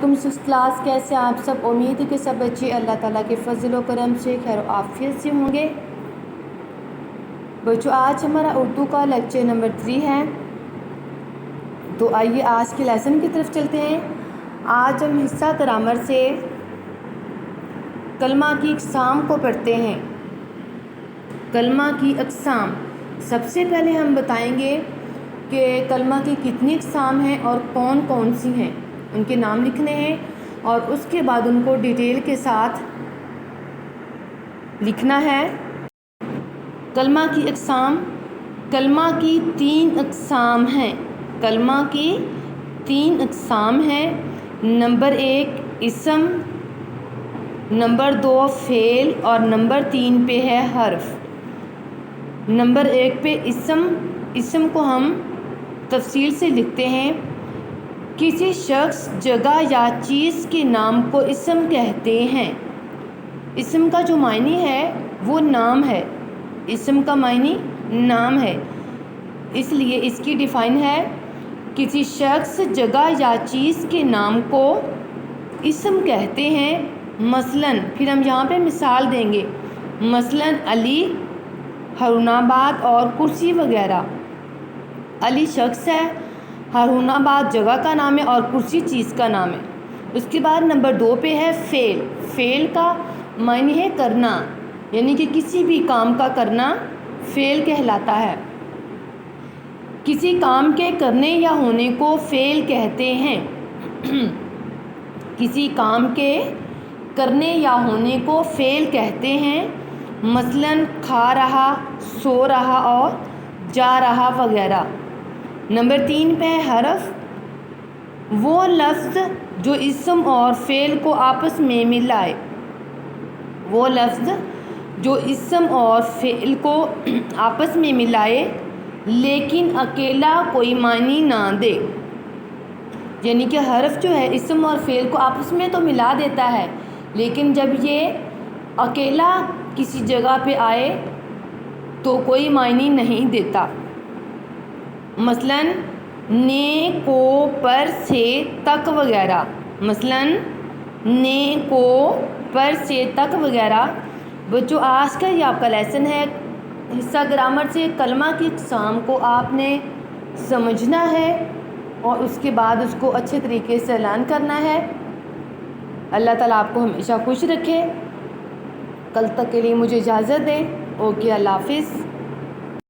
वालेकुम क्लास, कैसे आप सब। उम्मीद है कि सब बच्चे अल्लाह ताला के फजल व करम से खैर आफियत से होंगे। बच्चों, आज हमारा उर्दू का लेक्चर नंबर 3 है। तो आइए आज के लेसन की तरफ चलते हैं। आज हम हिस्सा ग्रामर से कलमा की अक़साम को पढ़ते हैं। कलमा की अक़साम, सबसे पहले हम बताएंगे कि कलमा की कितनी अक़साम हैं और कौन कौन सी हैं, उनके नाम लिखने हैं और उसके बाद उनको डिटेल के साथ लिखना है। कलमा की अक़साम, कलमा की 3 अक़साम हैं। कलमा की 3 अक़साम हैं। नंबर 1 इसम, नंबर 2 फ़ेल और नंबर 3 पे है हर्फ। नंबर 1 पे इसम। इसम को हम तफसील से लिखते हैं। किसी शख्स, जगह या चीज़ के नाम को इसम कहते हैं। इसम का जो मायने है वो नाम है। इसम का मायने नाम है, इसलिए इसकी डिफ़ाइन है किसी शख्स, जगह या चीज़ के नाम को इसम कहते हैं। मसलन, फिर हम यहाँ पे मिसाल देंगे, मसलन अली, हारूनाबाद और कुर्सी वगैरह। अली शख्स है, हारूनाबाद जगह का नाम है और कुर्सी चीज़ का नाम है। उसके बाद नंबर 2 पे है फ़ेल। फ़ेल का मायने है करना, यानी कि किसी भी काम का करना फ़ेल कहलाता है। किसी काम के करने या होने को फ़ेल कहते हैं। किसी काम के करने या होने को फ़ेल कहते हैं। मसलन खा रहा, सो रहा और जा रहा वगैरह। नंबर 3 पे है हरफ, वो लफ्ज़ जो इसम और फ़ेल को आपस में मिलाए। वो लफ्ज़ जो इसम और फ़ेल को आपस में मिलाए लेकिन अकेला कोई मानी ना दे। यानी कि हरफ जो है इसम और फ़ेल को आपस में तो मिला देता है, लेकिन जब ये अकेला किसी जगह पे आए तो कोई मायने नहीं देता। मसलन ने, को, पर, से, तक वगैरह। मसलन ने, को, पर, से, तक वगैरह। बच्चों, आज का ये आपका लेसन है हिस्सा ग्रामर से। कलमा की अक़साम को आपने समझना है और उसके बाद उसको अच्छे तरीके से ऐलान करना है। अल्लाह ताला आपको हमेशा खुश रखे। कल तक के लिए मुझे इजाज़त दें। ओके, अल्लाह हाफ़िज़।